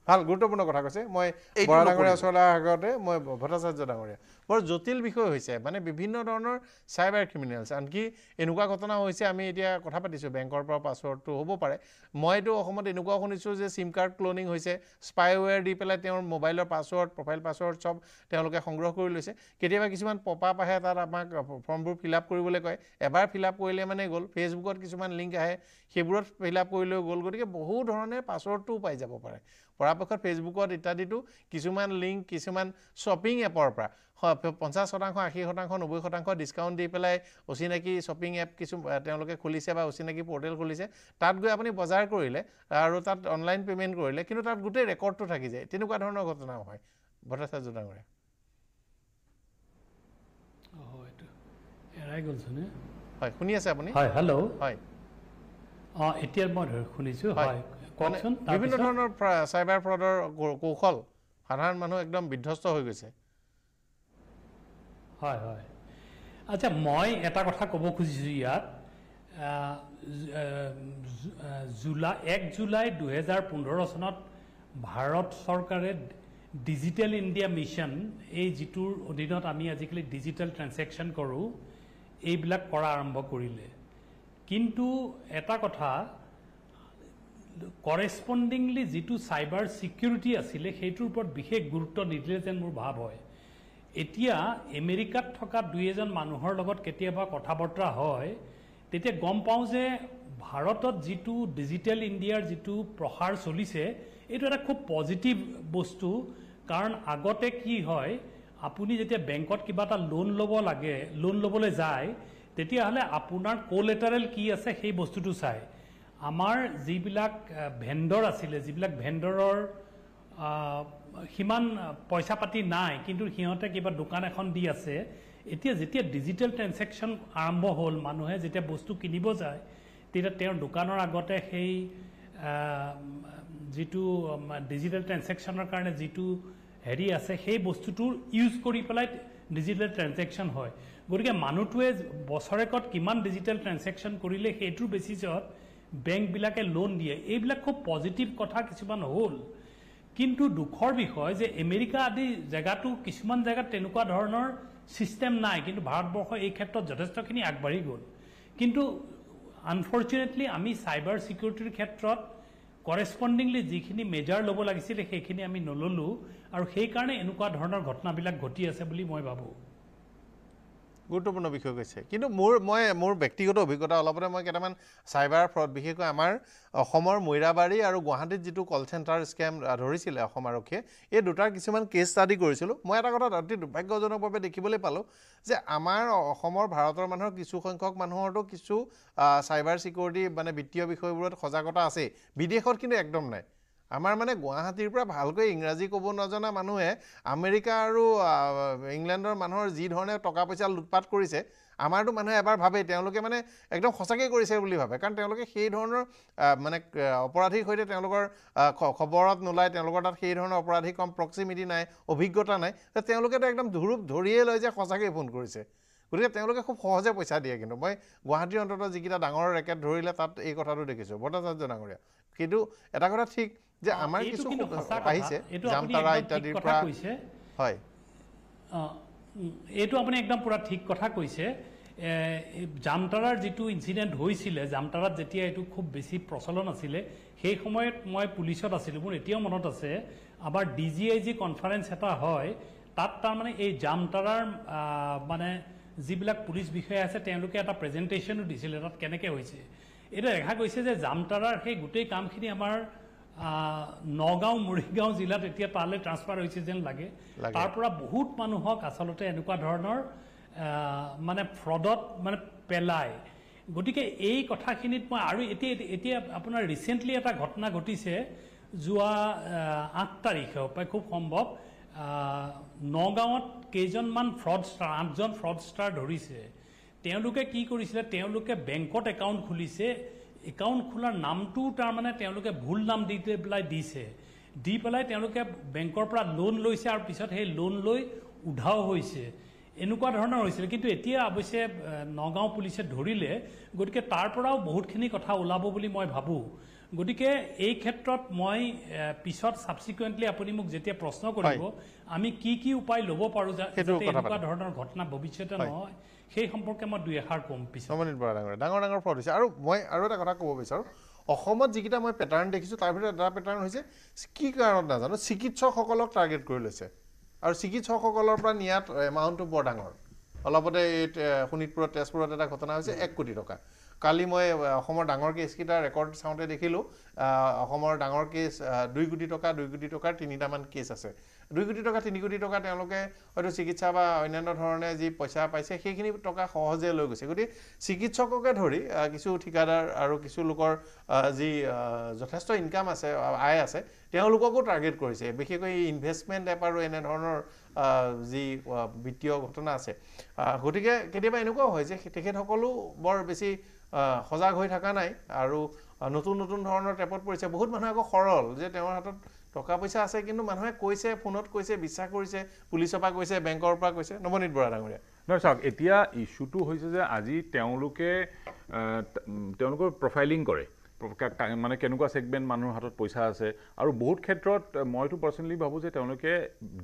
ভাল গুৰুত্বপূৰ্ণ কথা কৈছে। মই বৰা ডাঙৰীয়া ওচৰলৈ আগতে মই ভট্টাচাৰ্য ডাঙৰীয়া বৰ জটিল বিষয় হৈছে মানে বিভিন্ন ধৰণৰ চাইবাৰ ক্ৰিমিনেলছ। আনকি এনেকুৱা ঘটনা হৈছে আমি এতিয়া কথা পাতিছোঁ বেংকৰ পৰা পাছৱৰ্ডটো হ'ব পাৰে। মইতো অসমত এনেকুৱাও শুনিছোঁ যে চিম কাৰ্ড ক্লোনিং হৈছে, স্পাইৱেৰ দি পেলাই তেওঁৰ মোবাইলৰ পাছৱৰ্ড প্ৰফাইল পাছৱৰ্ড চব তেওঁলোকে সংগ্ৰহ কৰি লৈছে। কেতিয়াবা কিছুমান পপআপ আহে তাত আমাক ফৰ্মবোৰ ফিল আপ কৰিবলৈ কয়, এবাৰ ফিল আপ কৰিলে মানে গ'ল। ফেচবুকত কিছুমান লিংক আহে সেইবোৰত ফিল আপ কৰিলেও গ'ল। গতিকে বহু ধৰণে পাছৱৰ্ডটোও পাই যাব পাৰে। পৰাপক্ষত ফেচবুকত ইত্যাদিতো কিছুমান লিংক কিছুমান শ্বপিং এপৰ পৰা 50%, 80%, 90% ডিছকাউণ্ট দি পেলাই অচিনাকি শ্বপিং এপ কিছু তেওঁলোকে খুলিছে বা অচিনাকি পৰ্টেল খুলিছে। তাত গৈ আপুনি বজাৰ কৰিলে আৰু তাত অনলাইন পে'মেণ্ট কৰিলে কিন্তু তাত গোটেই ৰেকৰ্ডটো থাকি যায়। তেনেকুৱা ধৰণৰ ঘটনাও হয়। ভট্টাচাৰ্য ডাঙৰীয়া এৰাই গ'লচোনে? হয় শুনি আছে আপুনি? হয় হেল্ল'। হয় এতিয়া মই শুনিছোঁ। হয় কওকচোন। বিভিন্ন ধৰণৰ চাইবাৰ ফ্ৰডৰ কৌশল সাধাৰণ মানুহ একদম বিধ্বস্ত হৈ গৈছে। হয় হয় আচ্ছা মই এটা কথা ক'ব খুজিছোঁ ইয়াত 1 জুলাই 2015 চনত ভাৰত চৰকাৰে ডিজিটেল ইণ্ডিয়া মিছন এই যিটোৰ অধীনত আমি আজিকালি ডিজিটেল ট্ৰেঞ্জেকশ্যন কৰোঁ এইবিলাক কৰা আৰম্ভ কৰিলে। কিন্তু এটা কথা কৰেছপণ্ডিংলি যিটো চাইবাৰ ছিকিউৰিটি আছিলে সেইটোৰ ওপৰত বিশেষ গুৰুত্ব নিদিলে যেন মোৰ ভাৱ হয়। এতিয়া আমেৰিকাত থকা 2-এজন মানুহৰ লগত কেতিয়াবা কথা বতৰা হয় তেতিয়া গম পাওঁ যে ভাৰতত যিটো ডিজিটেল ইণ্ডিয়াৰ যিটো প্ৰসাৰ চলিছে এইটো এটা খুব পজিটিভ বস্তু। কাৰণ আগতে কি হয় আপুনি যেতিয়া বেংকত কিবা এটা লোন ল'বলৈ যায় তেতিয়াহ'লে আপোনাৰ কোলেটাৰেল কি আছে সেই বস্তুটো চায়। আমাৰ যিবিলাক ভেণ্ডৰ আছিলে যিবিলাক ভেণ্ডৰৰ সিমান পইচা পাতি নাই কিন্তু সিহঁতে কিবা দোকান এখন দি আছে। এতিয়া যেতিয়া ডিজিটেল ট্ৰেঞ্জেকশ্যন আৰম্ভ হ'ল মানুহে যেতিয়া বস্তু কিনিব যায় তেতিয়া তেওঁৰ দোকানৰ আগতে সেই যিটো ডিজিটেল ট্ৰেঞ্জেকশ্যনৰ কাৰণে যিটো হেৰি আছে সেই বস্তুটোৰ ইউজ কৰি পেলাই ডিজিটেল ট্ৰেঞ্জেকশ্যন হয়। গতিকে মানুহটোৱে বছৰেকত কিমান ডিজিটেল ট্ৰেঞ্জেকশ্যন কৰিলে সেইটোৰ বেচিছত বেংকবিলাকে লোন দিয়ে। এইবিলাক খুব পজিটিভ কথা কিছুমান হ'ল। কিন্তু দুখৰ বিষয় যে আমেৰিকা আদি জেগাটো কিছুমান জেগাত তেনেকুৱা ধৰণৰ ছিষ্টেম নাই কিন্তু ভাৰতবৰ্ষ এই ক্ষেত্ৰত যথেষ্টখিনি আগবাঢ়ি গ'ল। কিন্তু আনফৰ্চুনেটলি আমি চাইবাৰ ছিকিউৰিটিৰ ক্ষেত্ৰত কৰেছপণ্ডিংলি যিখিনি মেজাৰ ল'ব লাগিছিলে সেইখিনি আমি নল'লোঁ আৰু সেইকাৰণে এনেকুৱা ধৰণৰ ঘটনাবিলাক ঘটি আছে বুলি মই ভাবোঁ। গুৰুত্বপূৰ্ণ বিষয় কৈছে। কিন্তু মোৰ ব্যক্তিগত অভিজ্ঞতা অলপতে মই কেইটামান চাইবাৰ ফ্ৰড বিশেষকৈ আমাৰ অসমৰ মৈৰাবাৰী আৰু গুৱাহাটীত যিটো কল চেণ্টাৰ স্কেম ধৰিছিলে অসম আৰক্ষীয়ে এই দুটাৰ কিছুমান কেছ ষ্টাডি কৰিছিলোঁ। মই এটা কথা অতি দুৰ্ভাগ্যজনকভাৱে দেখিবলৈ পালোঁ যে আমাৰ অসমৰ ভাৰতৰ মানুহৰ কিছু সংখ্যক মানুহৰতো কিছু চাইবাৰ ছিকিউৰিটি মানে বিত্তীয় বিষয়বোৰত সজাগতা আছে, বিদেশত কিন্তু একদম নাই। আমাৰ মানে গুৱাহাটীৰ পৰা ভালকৈ ইংৰাজী ক'ব নজনা মানুহে আমেৰিকা আৰু ইংলেণ্ডৰ মানুহৰ যি ধৰণে টকা পইচা লুটপাট কৰিছে আমাৰতো মানুহে এবাৰ ভাবে তেওঁলোকে মানে একদম সঁচাকৈ কৰিছে বুলি ভাবে। কাৰণ তেওঁলোকে সেই ধৰণৰ মানে অপৰাধীৰ সৈতে তেওঁলোকৰ খবৰত নোলায়, তেওঁলোকৰ তাত সেই ধৰণৰ অপৰাধী কম প্ৰক্সিমিটি নাই, অভিজ্ঞতা নাই। তেওঁলোকেতো একদম ধৰিয়ে লয় যে সঁচাকৈ ফোন কৰিছে। গতিকে তেওঁলোকে খুব সহজে পইচা দিয়ে। কিন্তু মই গুৱাহাটীৰ অন্ততঃ যিকেইটা ডাঙৰ ৰেকেট ধৰিলে তাত এই কথাটো দেখিছোঁ। ভট্টাচাৰ্য ডাঙৰীয়া কিন্তু এটা কথা ঠিক যে আমাৰ কিছু আহিছে জামতাৰা ইত্যাদিৰ পৰা। হয় এইটো আপুনি একদম পুৰা ঠিক কথা কৈছে। জামতাৰাৰ যিটো ইনচিডেণ্ট হৈছিলে, জামতাৰাত যেতিয়া এইটো খুব বেছি প্ৰচলন আছিলে সেই সময়ত মই পুলিচত আছিলোঁ। মোৰ এতিয়াও মনত আছে আমাৰ DGIG কনফাৰেঞ্চ এটা হয় তাত তাৰমানে এই জামতাৰাৰ মানে যিবিলাক পুলিচ বিষয়া আছে তেওঁলোকে এটা প্ৰেজেণ্টেশ্যনো দিছিলে তাত কেনেকৈ হৈছে। এইটো দেখা গৈছে যে জামতাৰাৰ সেই গোটেই কামখিনি আমাৰ নগাঁও মৰিগাঁও জিলাত এতিয়া তালৈ ট্ৰান্সফাৰ হৈছে যেন লাগে। তাৰ পৰা বহুত মানুহক আচলতে এনেকুৱা ধৰণৰ মানে ফ্ৰডত মানে পেলায়। গতিকে এই কথাখিনিত মই আৰু এতিয়া আপোনাৰ ৰিচেণ্টলি এটা ঘটনা ঘটিছে যোৱা 8 তাৰিখে প্ৰায় খুব সম্ভৱ নগাঁৱত কেইজনমান ফ্ৰডষ্টাৰ 8জন ফ্ৰডষ্টাৰ ধৰিছে। তেওঁলোকে কি কৰিছিলে তেওঁলোকে বেংকত একাউণ্ট খুলিছে, একাউণ্ট খোলাৰ নামটোও তাৰমানে তেওঁলোকে ভুল নাম দি পেলাই দি পেলাই তেওঁলোকে বেংকৰ পৰা লোন লৈছে আৰু পিছত সেই লোন লৈ উধাও হৈছে। এনেকুৱা ধৰণৰ হৈছিল। কিন্তু এতিয়া অৱশ্যে নগাঁও পুলিচে ধৰিলে গতিকে তাৰ পৰাও বহুতখিনি কথা ওলাব বুলি মই ভাবোঁ। গতিকে এই ক্ষেত্ৰত মই পিছত সাবসিকুৱেন্টলি আপুনি মোক যেতিয়া প্ৰশ্ন কৰিব আমি কি উপায় ল'ব পাৰো যাতে এনেকুৱা ধৰণৰ ঘটনা ভৱিষ্যতে নহয় সেই সম্পৰ্কে মই দুই এষাৰ কম পিছত নমনীত বৰা ডাঙৰ ফ্ৰড হৈছে আৰু মই আৰু এটা কথা ক'ব বিচাৰোঁ অসমত যিকেইটা মই পেটাৰ্ণ দেখিছোঁ তাৰ ভিতৰত এটা পেটাৰ্ণ হৈছে কি কাৰণত নাজানো চিকিৎসকসকলক টাৰ্গেট কৰি লৈছে আৰু চিকিৎসকসকলৰ পৰা নিয়াত এমাউণ্টটো বৰ ডাঙৰ অলপতে এই শোণিতপুৰত তেজপুৰত এটা ঘটনা হৈছে 1 কোটি টকা কালি মই অসমৰ ডাঙৰ কেছকেইটা ৰেকৰ্ড চাওঁতে দেখিলোঁ অসমৰ ডাঙৰ কেছ 2 কোটি টকা 2 কোটি টকাৰ 3টামান কেছ আছে 2 কোটি টকা 3 কোটি টকা তেওঁলোকে হয়তো চিকিৎসা বা অন্যান্য ধৰণে যি পইচা পাইছে সেইখিনি টকা সহজে লৈ গৈছে গতিকে চিকিৎসককে ধৰি কিছু ঠিকাদাৰ আৰু কিছু লোকৰ যি যথেষ্ট ইনকাম আছে আয় আছে তেওঁলোককো টাৰ্গেট কৰিছে বিশেষকৈ ইনভেষ্টমেণ্ট এপ আৰু এনে ধৰণৰ যি বিত্তীয় ঘটনা আছে গতিকে কেতিয়াবা এনেকুৱাও হয় যে তেখেতসকলো বৰ বেছি সজাগ হৈ থকা নাই আৰু নতুন ধৰণৰ টেপত পৰিছে বহুত মানুহ আকৌ সৰল যে তেওঁৰ হাতত টকা পইচা আছে কিন্তু মানুহে কৈছে ফোনত কৈছে বিশ্বাস কৰিছে পুলিচৰ পৰা কৈছে বেংকৰ পৰা কৈছে নৱনীত বৰা ডাঙৰীয়া নহয় চাওক এতিয়া ইস্যুটো হৈছে যে আজি তেওঁলোকৰ প্ৰফাইলিং কৰে মানে কেনেকুৱা সেগমেন্ট মানুহৰ হাতত পইচা আছে আৰু বহুত ক্ষেত্ৰত মইতো পাৰ্সোনালি ভাবো যে তেওঁলোকে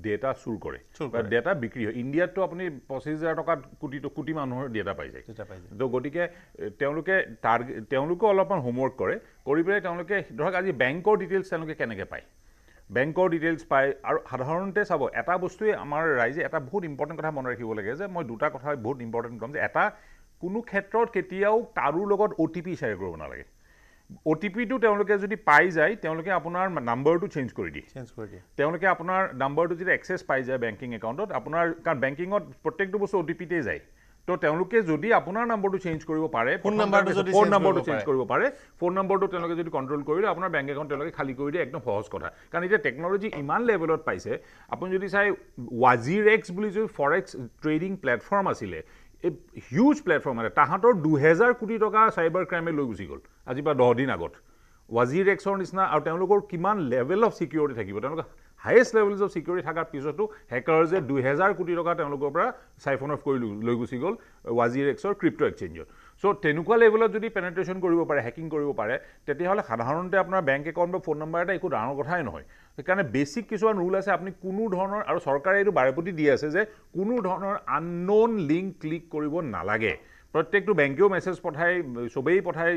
ডেটা চুৰ কৰে বা ডেটা বিক্ৰী হয় ইণ্ডিয়াতো আপুনি 25000 টকা কোটি মানুহৰ ডেটা পাই যায় তো গতিকে তেওঁলোকে অলপমান হোমৱৰ্ক কৰে কৰি পেলাই তেওঁলোকে ধৰক আজি বেংকৰ ডিটেইলছ তেওঁলোকে কেনেকৈ পায় বেংকৰ ডিটেইলছ পায় আৰু সাধাৰণতে চাব এটা বস্তুৱে আমাৰ ৰাইজে এটা বহুত ইম্পৰ্টেণ্ট কথা মনত ৰাখিব লাগে যে মই দুটা কথা বহুত ইম্পৰ্টেণ্ট ক'ম যে এটা কোনো ক্ষেত্ৰত কেতিয়াও কাৰো লগত OTP শ্বেয়াৰ কৰিব নালাগে OTPটো তেওঁলোকে যদি পাই যায় তেওঁলোকে আপোনাৰ নাম্বাৰটো চেঞ্জ কৰি দিয়ে তেওঁলোকে আপোনাৰ নাম্বাৰটো যদি এক্সেছ পাই যায় বেংকিং একাউণ্টত আপোনাৰ কাৰণ বেংকিঙত প্ৰত্যেকটো বস্তু OTPতে যায় তো তেওঁলোকে যদি আপোনাৰ নাম্বাৰটো চেঞ্জ কৰিব পাৰে ফোন নাম্বাৰটো চেঞ্জ কৰিব পাৰে ফোন নাম্বাৰটো তেওঁলোকে যদি কণ্ট্ৰল কৰিলে আপোনাৰ বেংক একাউণ্ট তেওঁলোকে খালী কৰি দিয়ে একদম সহজ কথা কাৰণ এতিয়া টেকন'লজি ইমান লেভেলত পাইছে আপুনি যদি চাই WazirX বুলি যদি ফৰেক্স ট্ৰেডিং প্লেটফৰ্ম আছিলে এই হিউজ প্লেটফৰ্ম আছে তাহাঁতৰ 2000 কোটি টকা চাইবাৰ ক্ৰাইমে লৈ গুচি গ'ল আজি পৰা 10 দিন আগত WazirXৰ নিচিনা আৰু তেওঁলোকৰ কিমান লেভেল অফ সিকিউৰিটি থাকিব তেওঁলোকৰ হাইয়েষ্ট লেভেলছ অফ সিকিউৰিটি থকাৰ পিছতো হেকাৰজে 2000 কোটি টকা তেওঁলোকৰ পৰা সাইফন অফ কৰি লৈ গুচি গ'ল WazirXৰ ক্ৰিপ্টো এক্সচেঞ্জত সো তেনেকুৱা লেভেলত যদি পেনেট্ৰেশ্যন কৰিব পাৰে হেকিং কৰিব পাৰে তেতিয়াহ'লে সাধাৰণতে আপোনাৰ বেংক একাউণ্ট বা ফোন নাম্বাৰ এটা একো ডাঙৰ কথাই নহয় সেইকাৰণে বেছিক কিছুমান ৰুল আছে আপুনি কোনো ধৰণৰ আৰু চৰকাৰে এইটো বাৰেপতি দি আছে যে কোনো ধৰণৰ আননোন লিংক ক্লিক কৰিব নালাগে প্ৰত্যেকটো বেংকেও মেছেজ পঠায় সবেই পঠায়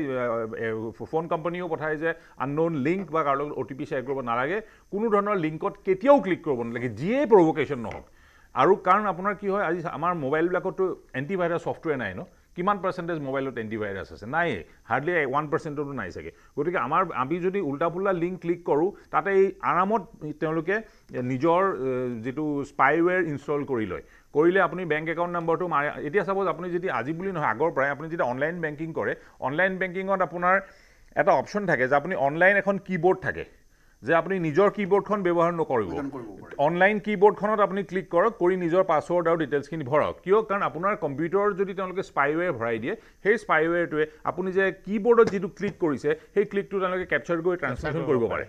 ফোন কোম্পানীও পঠায় যে আননোন লিংক বা কাৰো লগত OTP শ্বেয়াৰ কৰিব নালাগে কোনো ধৰণৰ লিংকত কেতিয়াও ক্লিক কৰিব নালাগে যিয়েই প্ৰভোকেশ্যন নহওক আৰু কাৰণ আপোনাৰ কি হয় আজি আমাৰ মোবাইলবিলাকতো এণ্টিভাইৰাছ ছফ্টৱেৰ নাই ন কিমান পাৰ্চেণ্টেজ মোবাইলত এণ্টিভাইৰাছ আছে নাই হাৰ্ডলি 1%টো নাই চাগে গতিকে আমি যদি উল্টা পুল্টা লিংক ক্লিক কৰোঁ তাতে এই আৰামত তেওঁলোকে নিজৰ যিটো স্পাইৱেৰ ইনষ্টল কৰি লয় কৰিলে আপুনি বেংক একাউণ্ট নাম্বাৰটো এতিয়া চাপ'জ আপুনি যদি আজি বুলি নহয় আগৰ পৰাই আপুনি যেতিয়া অনলাইন বেংকিং কৰে অনলাইন বেংকিঙত আপোনাৰ এটা অপশ্যন থাকে যে আপুনি অনলাইন এখন কীবৰ্ড থাকে যে আপুনি নিজৰ কীবৰ্ডখন ব্যৱহাৰ নকৰিব অনলাইন কীবৰ্ডখনত আপুনি ক্লিক কৰক কৰি নিজৰ পাছৱৰ্ড আৰু ডিটেইলছখিনি ভৰাওক কিয় কাৰণ আপোনাৰ কম্পিউটাৰত যদি তেওঁলোকে স্পাইৱেৰ ভৰাই দিয়ে সেই স্পাইৱেৰটোৱে আপুনি যে কীবৰ্ডত যিটো ক্লিক কৰিছে সেই ক্লিকটো তেওঁলোকে কেপচাৰ কৰি ট্ৰান্সলেশ্যন কৰিব পাৰে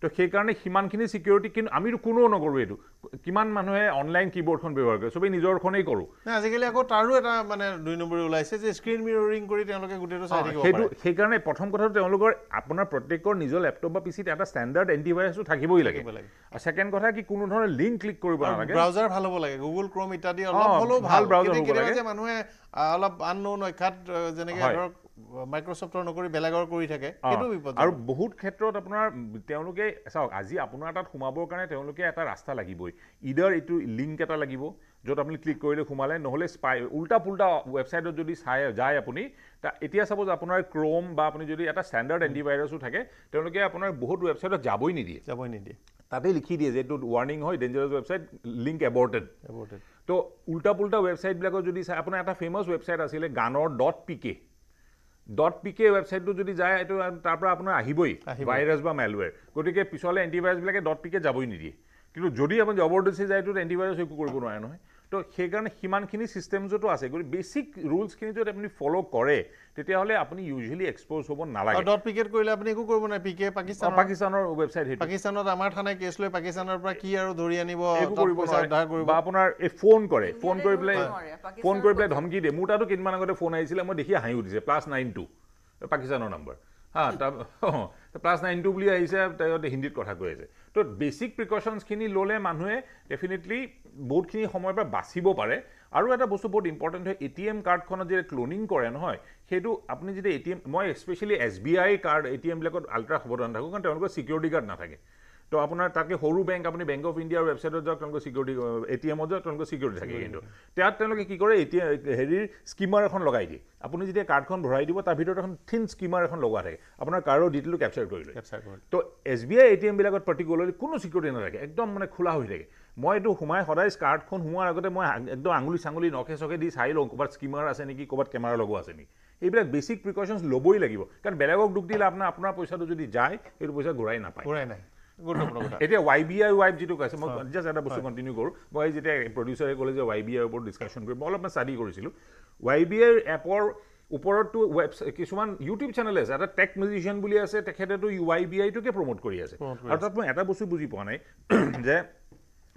তো সেইকাৰণে সিমানখিনি সিকিউৰিটি কিন্তু আমিতো কোনেও নকৰোঁ এইটো কিমান মানুহে অনলাইন কীবৰ্ডখন ব্যৱহাৰ কৰে চবেই নিজৰখনেই কৰোঁ আজিকালি আকৌ তাৰো এটা মানে 2 নম্বৰী ওলাইছে যে স্ক্ৰীন মিৰৰিং কৰি তেওঁলোকে গোটেইটো চাই থাকিব পাৰে সেইকাৰণে প্ৰথম কথাটো তেওঁলোকৰ আপোনাৰ প্ৰত্যেকৰ নিজৰ লেপটপ বা পিচিত এটা ষ্টেণ্ডাৰ্ড এণ্টিভাইৰাছটো থাকিবই লাগে আৰু ছেকেণ্ড কথা কি কোনো ধৰণৰ লিংক ক্লিক কৰিব নালাগে ব্ৰাউজাৰ ভাল হ'ব লাগে গুগল ক্ৰম ইত্যাদি অলপ হ'লেও ভাল ব্ৰাউজাৰ হ'ব লাগে যে মানুহে অলপ আননোন অখ্যাত যেনেকৈ ধৰক মাইক্ৰ'ছফ্টৰ নকৰি বেলেগৰ কৰি থাকে সেইটো বিপদ আৰু বহুত ক্ষেত্ৰত আপোনাৰ তেওঁলোকে চাওক আজি আপোনাৰ তাত সোমাবৰ কাৰণে তেওঁলোকে এটা ৰাস্তা লাগিবই ইডাৰ এইটো লিংক এটা লাগিব য'ত আপুনি ক্লিক কৰিলে সোমালে নহ'লে উল্টা পুল্টা ৱেবছাইটত যদি যায় আপুনি এতিয়া চাপ'জ আপোনাৰ ক্ৰম বা আপুনি যদি এটা ষ্টেণ্ডাৰ্ড এণ্টিভাইৰাছো থাকে তেওঁলোকে আপোনাৰ বহুত ৱেবছাইটত যাবই নিদিয়ে তাতে লিখি দিয়ে যে এইটো ৱাৰ্ণিং হয় ডেঞ্জাৰাছ ৱেবছাইট লিংক এবৰ্টেড তো উল্টা পুল্টা ৱেবছাইটবিলাকত যদি চাই আপোনাৰ এটা ফেমাছ ৱেবছাইট আছিলে গানৰ .pk ৱেবছাইটটো যদি যায় এইটো তাৰ পৰা আপোনাৰ আহিবই ভাইৰাছ বা মেলৱেৰ গতিকে পিছলৈ এণ্টিভাইৰাছবিলাকে .pk যাবই নিদিয়ে কিন্তু যদি আপুনি জবৰদস্তি যায় এইটোত এণ্টিভাইৰাছ একো কৰিব নোৱাৰে নহয় তো সেইকাৰণে সিমানখিনি ছিষ্টেমছতো আছে গতিকে বেছিক ৰুলছখিনি যদি আপুনি ফ'ল' কৰে তেতিয়াহ'লে আপুনি ইউজুৱেলি এক্সপ'জ হ'ব নালাগে .pk কৰিলে আপুনি একো কৰিব নাই পিকে পাকিস্তানৰ ৱেবছাইট সেইটো পাকিস্তানত আমাৰ থানাই কেছ লৈ পাকিস্তানৰ পৰা কি আৰু ধৰি আনিব একো কৰিব নোৱাৰে বা আপোনাৰ এই ফোন কৰি পেলাই ধমকি দিয়ে মোৰ তাতো কেইদিনমান আগতে ফোন আহিছিলে মই দেখি হাঁহি উঠিছে +92 পাকিস্তানৰ নাম্বাৰ +92 বুলি আহিছে হিন্দীত কথা কৈ আছে তো বেসিক প্ৰিকশ্যনছখিনি ল'লে মানুহে ডেফিনেটলি বহুতখিনি সময়ৰ পৰা বাচিব পাৰে আৰু এটা বস্তু বহুত ইম্পৰ্টেণ্ট হয় ATM কাৰ্ডখনত যে ক্লোনিং কৰে নহয় সেইটো আপুনি যেতিয়া ATM মই স্পেচিয়েলি SBI কাৰ্ড ATM বিলাকত আল্ট্ৰা সাৱধান থাকোঁ কাৰণ তেওঁলোকৰ সিকিউৰিটি গাৰ্ড নাথাকে তো আপোনাৰ তাকে সৰু বেংক আপুনি বেংক অফ ইণ্ডিয়াৰ ৱেবছাইটত যাওক তেওঁলোকৰ সিকিউৰিটি ATMত যাওক তেওঁলোকৰ সিকিউৰিটি থাকে কিন্তু তাত তেওঁলোকে কি কৰে হেৰিৰ স্কিমাৰ এখন লগাই দিয়ে আপুনি যেতিয়া কাৰ্ডখন ভৰাই দিব তাৰ ভিতৰত এখন থিন স্কিমাৰ এখন লগোৱা থাকে আপোনাৰ কাৰ্ডৰ ডিটেইলটো কেপচাৰ কৰি লয় তো SBI ATM বিলাকত পাৰ্টিকুলাৰলি কোনো সিকিউৰিটি নাথাকে একদম মানে খোলা হৈ থাকে মই এইটো সোমাই সদায় কাৰ্ডখন সোমোৱাৰ আগতে মই একদম আঙুলি চাঙুলি নখে চখে দি চাই লওঁ ক'ৰবাত স্কিমাৰ আছে নেকি ক'ৰবাত কেমেৰা লগোৱা আছে নেকি এইবিলাক বেছিক প্ৰিকশ্যনছ ল'বই লাগিব কাৰণ বেলেগক দুখ দিলে আপোনাৰ পইচাটো যদি যায় সেইটো পইচা ঘূৰাই নাপায় এতিয়া YBI ৱাইপ যিটো কৈছে মই জাষ্ট এটা বস্তু কণ্টিনিউ কৰোঁ মই যেতিয়া প্ৰডিউচাৰে ক'লে যে YBI ওপৰত ডিছকাশ্যন কৰি মই অলপমান ষ্টাডি কৰিছিলোঁ YBI এপৰ ওপৰতো কিছুমান ইউটিউব চেনেল আছে এটা টেক মিউজিচিয়ান বুলি আছে তেখেতেতো YBI-টোকে প্ৰমোট কৰি আছে আৰু তাত মই এটা বস্তু বুজি পোৱা নাই যে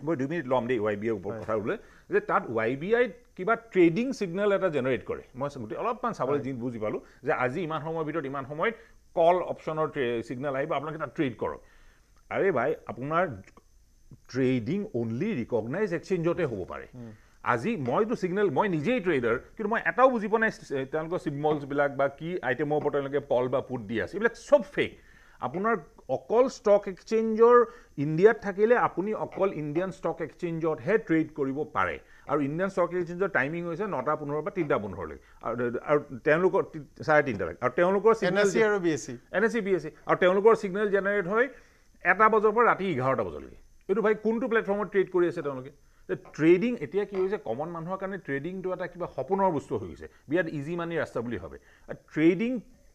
মই 2 মিনিট ল'ম দেই YBI ওপৰত কথা বোলে যে তাত YBI-ত কিবা ট্ৰেডিং ছিগনেল এটা জেনেৰেট কৰে মই গোটেই অলপমান চাবলৈ বুজি পালোঁ যে আজি ইমান সময়ৰ ভিতৰত ইমান সময়ত কল অপশ্যনৰ ছিগনেল আহিব আপোনালোকে তাত ট্ৰেড কৰক আৰে ভাই আপোনাৰ ট্ৰেডিং অনলি ৰিকগনাইজ এক্সচেঞ্জতে হ'ব পাৰে আজি মইতো ছিগনেল মই নিজেই ট্ৰেডাৰ কিন্তু মই এটাও বুজি পোৱা নাই তেওঁলোকৰ চিম্বলছবিলাক বা কি আইটেমৰ ওপৰত তেওঁলোকে কল বা পুট দি আছে এইবিলাক চব ফেক আপোনাৰ অকল ষ্টক এক্সচেঞ্জৰ ইণ্ডিয়াত থাকিলে আপুনি অকল ইণ্ডিয়ান ষ্টক এক্সচেঞ্জতহে ট্ৰেড কৰিব পাৰে আৰু ইণ্ডিয়ান ষ্টক এক্সচেঞ্জৰ টাইমিং হৈছে 9:15 পৰা 3:15 আৰু তেওঁলোকৰ 3:30 আৰু তেওঁলোকৰ NSE আৰু BSE আৰু তেওঁলোকৰ ছিগনেল জেনেৰেট হয় 1 বজাৰ পৰা ৰাতি 11টা বজালৈকে এইটো ভাই কোনটো প্লেটফৰ্মত ট্ৰেড কৰি আছে তেওঁলোকে ট্ৰেডিং এতিয়া কি হৈছে কমন মানুহৰ কাৰণে ট্ৰেডিংটো এটা কিবা সপোনৰ বস্তু হৈ গৈছে বিৰাট ইজি মানি ৰাস্তা বুলি ভাবে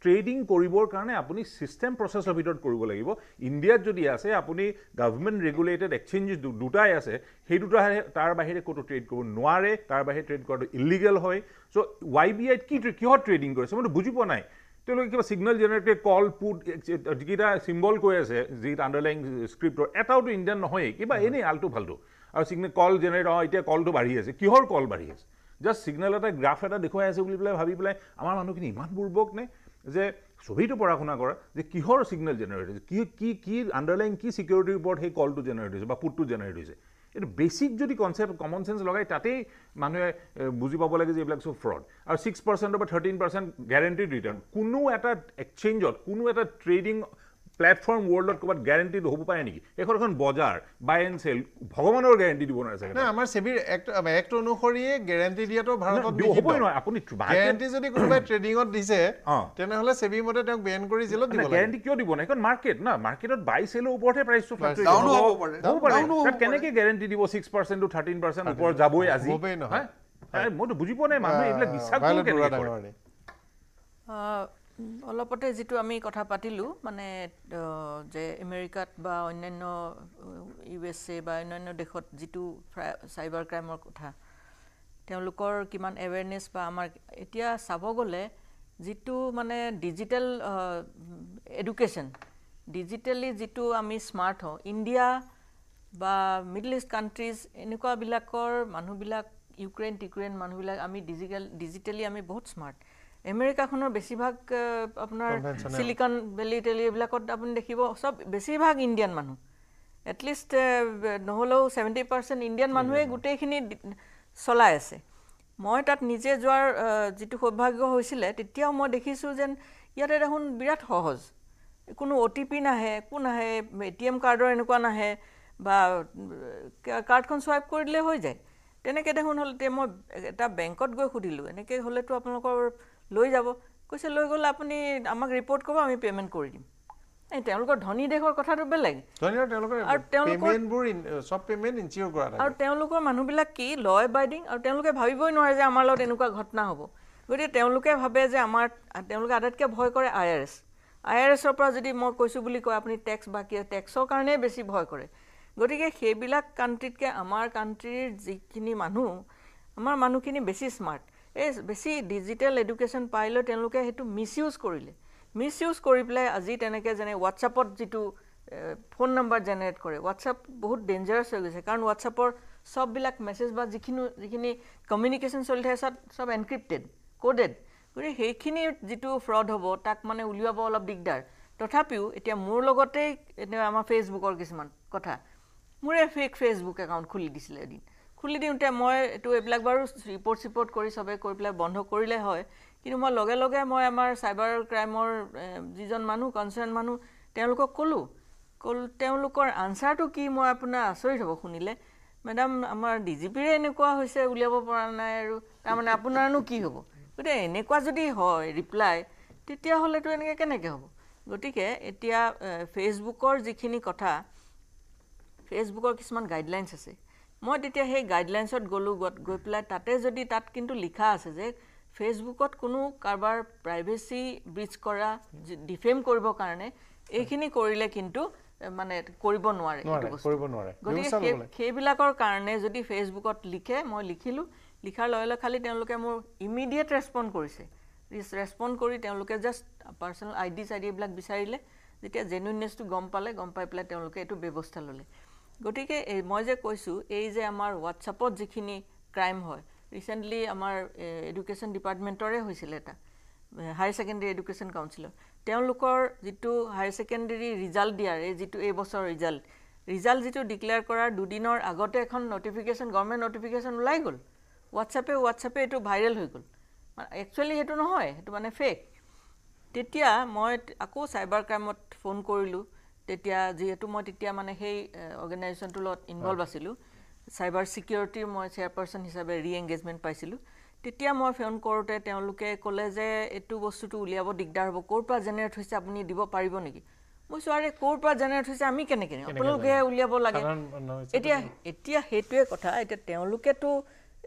ট্ৰেডিং কৰিবৰ কাৰণে আপুনি ছিষ্টেম প্ৰচেছৰ ভিতৰত কৰিব লাগিব ইণ্ডিয়াত যদি আছে আপুনি গভৰ্ণমেণ্ট ৰেগুলেটেড এক্সচেঞ্জ দুটাই আছে সেই দুটা তাৰ বাহিৰে ক'তো ট্ৰেড কৰিব নোৱাৰে তাৰ বাহিৰে ট্ৰেড কৰাটো ইলিগেল হয় চ' YBI-ত কিহত ট্ৰেডিং কৰিছে মইতো বুজি পোৱা নাই তেওঁলোকে কিবা ছিগনেল জেনেৰেটেড কল পুট যিকেইটা চিম্বল কৈ আছে যিকেইটা আণ্ডাৰলাইং স্ক্ৰিপ্টৰ এটাওতো ইণ্ডিয়ান নহয়েই কিবা এনেই আল্টু ফাল্টু আৰু ছিগনেল কল জেনেৰেট এতিয়া কলটো বাঢ়ি আছে কিহৰ কল বাঢ়ি আছে জাষ্ট ছিগনেল এটা গ্ৰাফ এটা দেখুৱাই আছে বুলি পেলাই ভাবি পেলাই আমাৰ মানুহখিনি ইমান বুৰ্বক নে যে ছবিটো পঢ়া শুনা কৰা যে কিহৰ ছিগনেল জেনেৰেট হৈছে কি আণ্ডাৰলাইং কি ছিকিউৰিটিৰ ওপৰত সেই কলটো জেনেৰেট হৈছে বা পুটটো জেনেৰেট হৈছে এইটো বেছিক যদি কনচেপ্ট কমন চেঞ্চ লগাই তাতেই মানুহে বুজি পাব লাগে যে এইবিলাক চব ফ্ৰড আৰু 6% বা 13% গ্যাৰাণ্টিড ৰিটাৰ্ণ কোনো এটা এক্সচেঞ্জত কোনো এটা ট্ৰেডিং প্লেটফৰ্ম ৱৰ্ল্ডত ক'ৰবাত গ্যাৰাণ্টিড হ'ব পাৰে নেকি এখন বজাৰ বাই এণ্ড চেল ভগৱানৰ গ্যাৰাণ্টি দিব নোৱাৰে না আমাৰ সেবিৰ এক্ট অনুসৰিয়ে গ্যাৰাণ্টি দিয়াটো ভাৰতত হ'বই নহয় আপুনি গ্যাৰাণ্টি যদি কোনোবাই ট্ৰেডিঙত দিছে তেনেহ'লে সেবি মতে তেওঁক বেন কৰি জেলত দিব লাগে গ্যাৰাণ্টি কিয় দিব নাই কাৰণ মাৰ্কেট না মাৰ্কেটত বাই চেলৰ ওপৰতহে প্ৰাইচটো ফ্লাকচুৱেট হ'ব পাৰে কেনেকৈ গ্যাৰাণ্টি দিব 6% to 13% ওপৰত যাবই আজি হ'বই নহয় মইতো বুজি পোৱা নাই মানুহে এইবিলাক বিশ্বাস কৰে অলপতে যিটো আমি কথা পাতিলোঁ মানে যে আমেৰিকাত বা অন্যান্য USA বা অন্যান্য দেশত যিটো চাইবাৰ ক্ৰাইমৰ কথা তেওঁলোকৰ কিমান এৱেৰনেছ বা আমাৰ এতিয়া চাব গ'লে যিটো মানে ডিজিটেল এডুকেশ্যন ডিজিটেলি যিটো আমি স্মাৰ্ট হওঁ ইণ্ডিয়া বা মিডল ইষ্ট কাণ্ট্ৰিজ এনেকুৱাবিলাকৰ মানুহবিলাক ইউক্ৰেইন মানুহবিলাক আমি ডিজিটেলি আমি বহুত স্মাৰ্ট আমেৰিকাখনৰ বেছিভাগ আপোনাৰ চিলিকন ভেলি টেলি এইবিলাকত আপুনি দেখিব চব বেছিভাগ ইণ্ডিয়ান মানুহ এটলিষ্ট নহ'লেও 70% ইণ্ডিয়ান মানুহে গোটেইখিনি চলাই আছে মই তাত নিজে যোৱাৰ যিটো সৌভাগ্য হৈছিলে তেতিয়াও মই দেখিছোঁ যেন ইয়াতে দেখোন বিৰাট সহজ কোনো OTP নাহে ATM কাৰ্ডৰ এনেকুৱা নাহে বা কাৰ্ডখন চুৱাইপ কৰি দিলে হৈ যায় তেনেকৈ দেখোন হ'লে মই এটা বেংকত গৈ সুধিলোঁ এনেকৈ হ'লেতো আপোনালোকৰ লৈ যাব কৈছে লৈ গ'লে আপুনি আমাক ৰিপৰ্ট কৰিব আমি পে'মেণ্ট কৰি দিম এই তেওঁলোকৰ ধনী দেশৰ কথাটো বেলেগ আৰু তেওঁলোকৰ মানুহবিলাক কি ল এবাইডিং আৰু তেওঁলোকে ভাবিবই নোৱাৰে যে আমাৰ লগত এনেকুৱা ঘটনা হ'ব গতিকে তেওঁলোকে ভাবে যে তেওঁলোকে আটাইতকৈ ভয় কৰে IRS-ৰ পৰা যদি মই কৈছোঁ বুলি কয় আপুনি টেক্স বা টেক্সৰ কাৰণেই বেছি ভয় কৰে গতিকে সেইবিলাক কাণ্ট্ৰিতকৈ আমাৰ কাণ্ট্ৰিৰ যিখিনি মানুহ আমাৰ মানুহখিনি বেছি স্মাৰ্ট এই বেছি ডিজিটেল এডুকেশ্যন পাই লৈ তেওঁলোকে সেইটো মিছইউজ কৰি পেলাই আজি তেনেকৈ যেনে হোৱাটছআপত যিটো ফোন নম্বৰ জেনেৰেট কৰে হোৱাটছআপ বহুত ডেঞ্জাৰাছ হৈ গৈছে কাৰণ হোৱাটছআপৰ চববিলাক মেছেজ বা যিখিনি কমিউনিকেশ্যন চলি থাকে চব এনক্ৰিপ্টেড কোডেড গতিকে সেইখিনি যিটো ফ্ৰড হ'ব তাক মানে উলিয়াব অলপ দিগদাৰ তথাপিও এতিয়া মোৰ লগতে আমাৰ ফেচবুকৰ কিছুমান কথা মোৰে ফেচবুক একাউণ্ট খুলি দিছিলে এদিন খুলি দিওঁতে মই এইবিলাক বাৰু ৰিপৰ্ট কৰি চবে কৰি পেলাই বন্ধ কৰিলে হয় কিন্তু মই লগে লগে মই আমাৰ চাইবাৰ ক্ৰাইমৰ যিজন মানুহ কনচাৰ্ণ মানুহ তেওঁলোকক ক'লোঁ তেওঁলোকৰ আনচাৰটো কি মই আপোনাৰ আচৰিত হ'ব শুনিলে মেডাম আমাৰ ডিজিপিৰে এনেকুৱা হৈছে উলিয়াব পৰা নাই আৰু তাৰমানে আপোনাৰনো কি হ'ব গতিকে এনেকুৱা যদি হয় ৰিপ্লাই তেতিয়াহ'লেতো এনেকৈ কেনেকৈ হ'ব গতিকে এতিয়া ফেচবুকৰ যিখিনি কথা ফেচবুকৰ কিছুমান গাইডলাইনছ আছে মই তেতিয়া সেই গাইডলাইনছত গ'লোঁ গৈ পেলাই তাত কিন্তু লিখা আছে যে ফেচবুকত কোনো কাৰোবাৰ প্ৰাইভেচি ব্ৰিচ কৰা ডিফেম কৰিবৰ কাৰণে এইখিনি কৰিলে কিন্তু মানে কৰিব নোৱাৰে গতিকে সেইবিলাকৰ কাৰণে যদি ফেচবুকত লিখে মই লিখিলোঁ লিখাৰ লগে লগে খালি তেওঁলোকে মোৰ ইমিডিয়েট ৰেছপণ্ড কৰিছে ৰেছপণ্ড কৰি তেওঁলোকে জাষ্ট পাৰ্চনেল আইডি এইবিলাক বিচাৰিলে যেতিয়া জেনুইননেছটো গম পাই পেলাই তেওঁলোকে এইটো ব্যৱস্থা ল'লে গতিকে মই যে কৈছোঁ এই যে আমাৰ হোৱাটছআপত যিখিনি ক্ৰাইম হয় ৰিচেণ্টলি আমাৰ এডুকেশ্যন ডিপাৰ্টমেণ্টৰে হৈছিলে এটা হায়াৰ ছেকেণ্ডেৰী এডুকেশ্যন কাউন্সিলৰ তেওঁলোকৰ যিটো হায়াৰ ছেকেণ্ডেৰী ৰিজাল্ট দিয়াৰ এই যিটো এই বছৰ ৰিজাল্ট যিটো ডিক্লেয়াৰ কৰাৰ দুদিনৰ আগতে এখন নটিফিকেশ্যন গভৰ্ণমেণ্ট নটিফিকেশ্যন ওলাই গ'ল হোৱাটছআপে এইটো ভাইৰেল হৈ গ'ল একচুৱেলি সেইটো নহয় সেইটো মানে ফেক তেতিয়া মই আকৌ চাইবাৰ ক্ৰাইমত ফোন কৰিলোঁ তেতিয়া যিহেতু মই তেতিয়া মানে সেই অৰ্গেনাইজেশ্যনটোৰ লগত ইনভলভ আছিলোঁ চাইবাৰ ছিকিউৰিটিৰ মই চেয়াৰপাৰ্চন হিচাপে ৰি-এংগেজমেণ্ট পাইছিলোঁ তেতিয়া মই ফোন কৰোঁতে তেওঁলোকে ক'লে যে এইটো বস্তুটো উলিয়াব দিগদাৰ হ'ব ক'ৰ পৰা জেনেৰেট হৈছে আপুনি দিব পাৰিব নেকি মই কৈছোঁ আৰে ক'ৰ পৰা জেনেৰেট হৈছে আমি কেনেকৈ আপোনালোকে উলিয়াব লাগে এতিয়া সেইটোৱে কথা এতিয়া তেওঁলোকেতো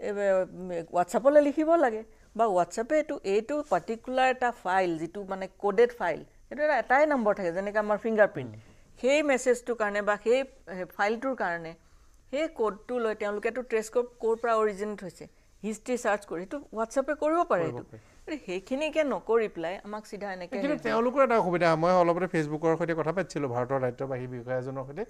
হোৱাটছআপলৈ লিখিব লাগে বা হোৱাটছআপে এইটো পাৰ্টিকুলাৰ এটা ফাইল যিটো মানে কোডেড ফাইল সেইটো এটাই নম্বৰ থাকে যেনেকৈ আমাৰ ফিংগাৰপ্ৰিণ্ট সেই মেছেজটোৰ কাৰণে বা সেই ফাইলটোৰ কাৰণে সেই কোডটো লৈ তেওঁলোকেতো ট্ৰেছ ক'ৰ পৰা অৰিজিনেট হৈছে হিষ্ট্ৰী চাৰ্চ কৰি সেইটো হোৱাটছআপে কৰিব পাৰে এইটো সেইখিনিকে নকৰি পেলাই আমাক চিধা এনেকৈ তেওঁলোকৰ এটা অসুবিধা মই অলপতে ফেচবুকৰ সৈতে কথা পাতিছিলোঁ ভাৰতৰ দায়িত্ববাহী বিষয়া এজনৰ সৈতে